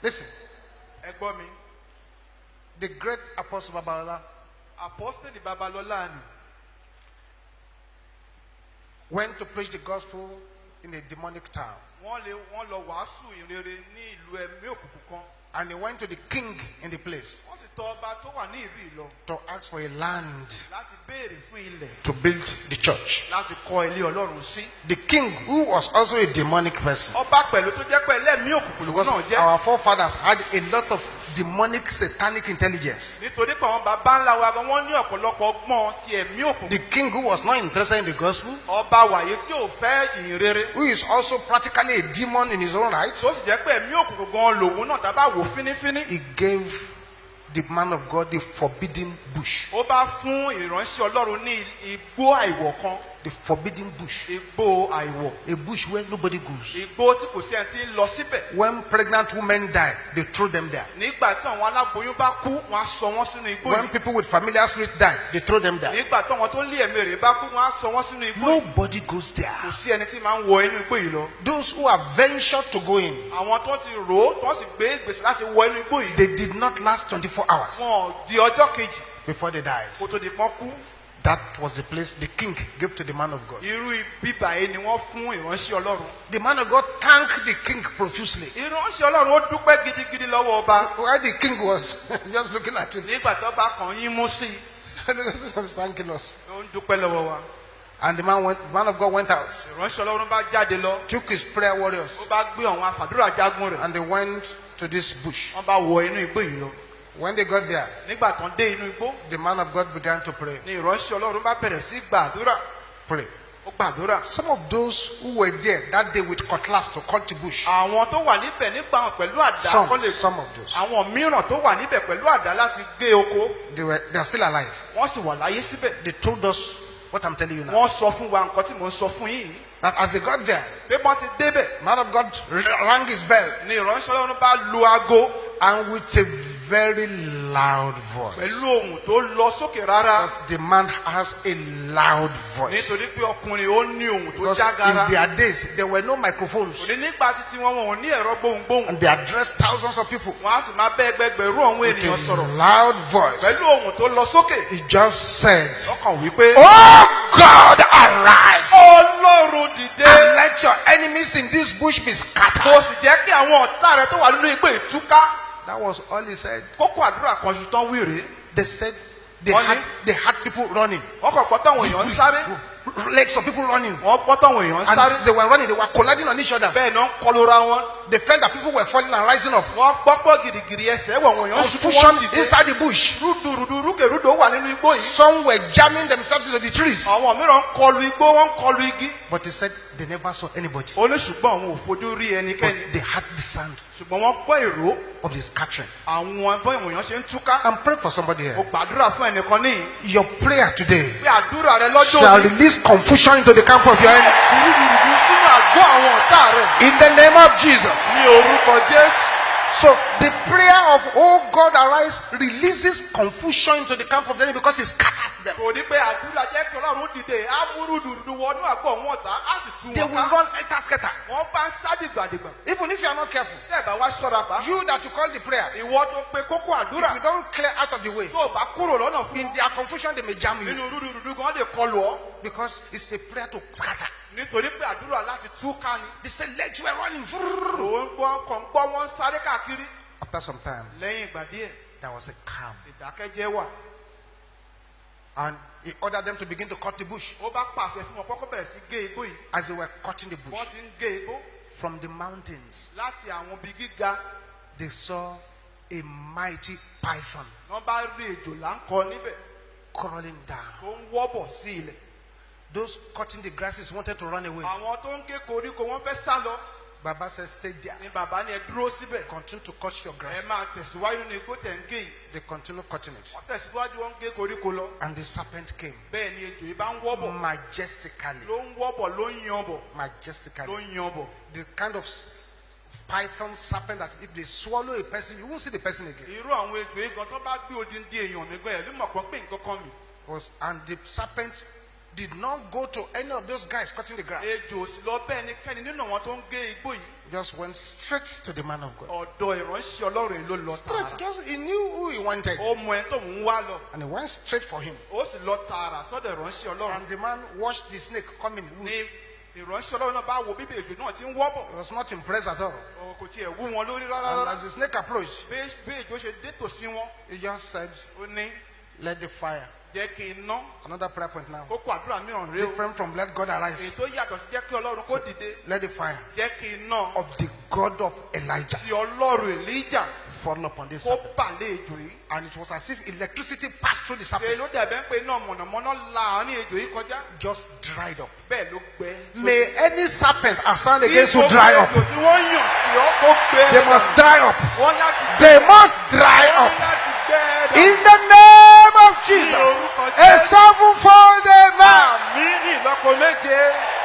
Listen, ẹ gbọ́ mi. the great Apostle Babalola Apostoli Babalọlá ni went to preach the gospel in a demonic town. wọ́n lọ wàásù ìrere ní ìlú ẹ̀mí òkùnkùn kan. And he went to the king in the place Wọ́n sì tọ̀ ọba tó wà ní ìlú ìlọ to ask for a land láti béèrè fún ilẹ̀ to build the church. láti kọ́ ilé Ọlọ́run sí. The king, who was also a demonic person, Ọba pẹ̀lú tó jẹ́ pé ẹlẹ́mìí òkùnkùn lòun because náà jẹ́. our forefathers had a lot of demonic satanic intelligence. Nítorí pé àwọn bàbá ńlá wa gan wọ́n ní ọ̀pọ̀lọpọ̀ ọgbọ́n ti ẹ̀mí òkùnkùn. The king, who was not interested in the gospel, Ọba wàyé tí ò fẹ́ ìhìnrere. who is also practically a demon in his own right, Tó sì jẹ́ pé ẹ̀mí òkùnkùn gan lòun náà tá a bá wò fínífíní. he gave the man of God the forbidden bush. Ó bá fún ìránṣẹ́ Ọlọ́run ní igbó àìwọ̀ kan. The forbidden bush. Igbó àìwọ̀. A bush where nobody goes. Igbó tí kò sí ẹni tí ń lọ síbẹ̀. When pregnant women die, they throw them there. Nígbà tí àwọn aláboyún bá kú, wọ́n á sọ wọ́n sínú igbó When yìí. people with familiar spirits die, they throw them there. Nígbà tí àwọn tó ń lé ẹ̀mí rẹ̀ bá kú, wọ́n á sọ wọ́n sínú igbó yìí. Nobody goes there. Kò sí ẹni tí máa ń wọ inú igbó yìí lọ. Those who have ventured to go in, Àwọn tó ti rò ó, tó sì gbé gbèsè láti wọ inú igbó yìí. they did not last 24 hours Wọ́n di ọjọ́ kejì before they died. kó tó di pọ́n kú. That was the place the king gave to the man of God. Irú bíbà yìí ni wọ́n fún ìránṣẹ́ Ọlọ́run. The man of God thanked the king profusely. Ìránṣẹ́ Ọlọ́run ó dúpẹ́ gidigidi lọ́wọ́ ọba. While the king was just looking at him, Nígbà tó bá kàn yín mú sí i, just thanking us. ó ń dúpẹ́ lọ́wọ́ wa. And the man of God went out, Ìránṣẹ́ Ọlọ́run bá jáde lọ. took his prayer warriors, Ó bá gbé àwọn àfàdúrà jagun rẹ̀. and they went to this bush. Wọ́n bá wọ inú igbó yìí lọ. When they got there, Nígbà tó ń dé inú igbó, the man of God began to pray. ni ìránṣẹ́ Ọlọ́run bá bẹ̀rẹ̀ sí gbàdúrà. Pray. Ó gbàdúrà. Some of those who were there that day with cutlass to cut the bush, Àwọn tó wà níbẹ̀ nígbà wọn pẹ̀lú àdá kọ́ lè. some of those, Àwọn mìíràn tó wà níbẹ̀ pẹ̀lú àdá láti gé oko. they are still alive. Wọ́n sì wà láyé síbẹ̀. They told us what I'm telling you now. Wọ́n sọ fún wa nǹkan tí mò ń sọ fún yín. That as they got there, Pé wọ́n ti débẹ̀. man of God rang his bell, Ni ìránṣẹ́ Ọlọ́run bá lu aago and with a very loud voice. pẹ̀lú ohùn tó lọ sókè rárá. Because the man has a loud voice. Nítorí pé ọkùnrin ó ní ohùn tó Because jágara. in their days, there were no microphones. Òní nígbà títí wọn ò ní ẹ̀rọ gbohùngbohùn. And they addressed thousands of people Wọ́n á sì máa bẹ́ ẹgbẹgbẹ̀rún àwọn with ènìyàn a sọ̀rọ̀. loud voice. Pẹ̀lú ohùn tó lọ sókè. He just said, Ọkàn wípé. "Oh God, arise Ọlọ́run dìde. and let your enemies in this bush be Kò scattered." sì jẹ́ kí àwọn ọ̀tá rẹ tó wà nínú igbó ìtúká. That was all he said. Kókó àdúrà kan ṣu tán wí rèé. They said they Only- had people running. Wọ́n kàn pọ́ táwọn èèyàn ń sáré. Legs of people running. Wọ́n pọ́ táwọn èèyàn ń sáré. And they were running, they were colliding on each other. Bẹ́ẹ̀ náà ń kọlura wọn. They felt that people were falling and rising up. Wọ́n gbọ́ pọ̀ gìrìgìrì ẹsẹ̀ wọ̀ wọ́n èèyàn ṣubú Confusion wọ́n dìde. inside the bush. Rúdurùdu rúkèrúdò wà nínú igbó yìí. Some were jamming themselves into the trees. Àwọn mìíràn ń kọlu igbó, wọ́n ń kọlu igi. But he said they never saw anybody. Ó ní ṣùgbọ́n àwọn ò fojú rí But ẹnikẹ́ni. they had the sound Ṣùgbọ́n wọ́n gbọ́ ìró of the scattering. àwọn ẹbọ ìwọ̀nyàn ṣe ń túká. I'm praying for somebody Mo here. gbàdúrà fún ẹnìkan níyìn. Your prayer today Pé àdúrà rẹ lọ́jọ́ shall òní. release confusion into the camp of your enemy. Rúdurùdu sínú àgọ́ àwọn ọ̀tá rẹ̀. In the name of Jesus. Ní orúkọ Jésù. So the prayer of "Oh God, arise" releases confusion into the camp of the enemy because it scatters them. Kò ní pé àdúrà jẹ́ kí Ọlọ́run dìde. Á mú rúdurùdu wọnú àgọ́ àwọn ọ̀tá. Á sì tú They wọn will ká. run scatter. Wọ́n bá ń sá dìgbàdìgbà. Even if you are not careful, Tẹ́ ẹ̀ bá wá ṣọ́ra pa. you that you call the prayer, Ìwọ tó pe kókó if àdúrà. you don't clear out of the way, Tó o bá kúrò lọ́nà fún in their confusion they may jam you nínú rúdurùdu gan lè kọlù ọ́. because it's a prayer to scatter. Nítorí pé àdúrà láti túká ni. They say legs were running. Òun gbọ́ kàn gbọ́ wọ́n ń sáré káàkiri. After some time, Lẹ́yìn ìgbà díẹ̀, there was a calm, ìdákẹ́jẹ́ wà. and he ordered them to begin to cut the bush. Ó bá pàṣẹ fún wọn kọ́kọ́ bẹ̀rẹ̀ sí gé igbó yìí. As they were cutting the bush Wọ́n ti ń gé igbó from the mountains, láti àwọn ibi gíga. they saw a mighty python Wọ́n bá rí ejò láńkọ níbẹ̀ crawling down. tó ń wọ́bọ̀ sí ilẹ̀. Those cutting the grasses wanted to run away. Àwọn tó ń gé koríko wọ́n fẹ́ sá lọ. Baba said, "Stay there. Ni bàbá ni ẹ dúró síbẹ̀. Continue to cut your grass." Ẹ máa tẹ̀síwájú nínú igbó tẹ̀ ń gé yìí. They continue cutting it, Wọ́n tẹ̀síwájú wọ́n ń gé koríko lọ. and the serpent came Bẹ́ẹ̀ ni ejò yìí bá ń wọ́bọ̀. majestically. Ló ń wọ́bọ̀ ló ń yanbọ̀. Ló Majestically, ń yanbọ̀. the kind of python serpent that if they swallow a person, you won't see the person again. Irú àwọn ejò yìí gan tó bá gbé odindi èèyàn mi gan ẹ̀ ló mọ̀ pọ́n pé nǹkan kan mi. And the serpent did not go to any of those guys cutting the grass. ejò ò sì lọ bẹ́ẹ̀ ẹnikẹ́ni nínú àwọn tó ń gé igbó yìí. Just went straight to the man of God. ọ̀dọ̀ ìránṣẹ́ ọlọ́run yìí ló lọ Straight, tààrà. just he knew who he wanted. ó mọ ẹni tó ń wá lọ. And he went straight for him. ó sì lọ tààrà sọ́dọ̀ ìránṣẹ́ ọlọ́run. And the man watched the snake coming. ní ìránṣẹ́ ọlọ́run náà bá wo bíbí ejò náà ti ń wọ́ bọ̀. He was not impressed at all. kò tiẹ̀ wú wọn lórí rárá And rárá. as the snake approached, bí ejò ṣe dé tòsí wọn. he just said, ó ní let the fire. jẹ́ kí n ná. Another prayer point now. ó kó àdúrà mìíràn rè o. Different from let God èyí arise. tó yàtọ̀ sí jẹ́ kí ọlọ́run kó dìde. Let the fire jẹ́ kí n ná. of the God of Elijah ti ọlọ́run Èlíjà fall upon this kó serpent. bàlẹ̀ ejò yìí. And it was as if electricity passed through the ṣe serpent. ló dàbẹ́ pé iná mọ̀nàmọ́ná la àárín ejò yìí kọjá. Just dried up. bẹ́ẹ̀ ló gbẹ. May any serpent assigned against you dry up. ejò tí wọ́n yàn sí ọ kó gbẹ. They must dry up. wọ́n láti gbẹ. They must dry wọ́n up. láti gbẹ. In the name of Jesus. A sevenfold amen. àmì ní ìlọ́po méje.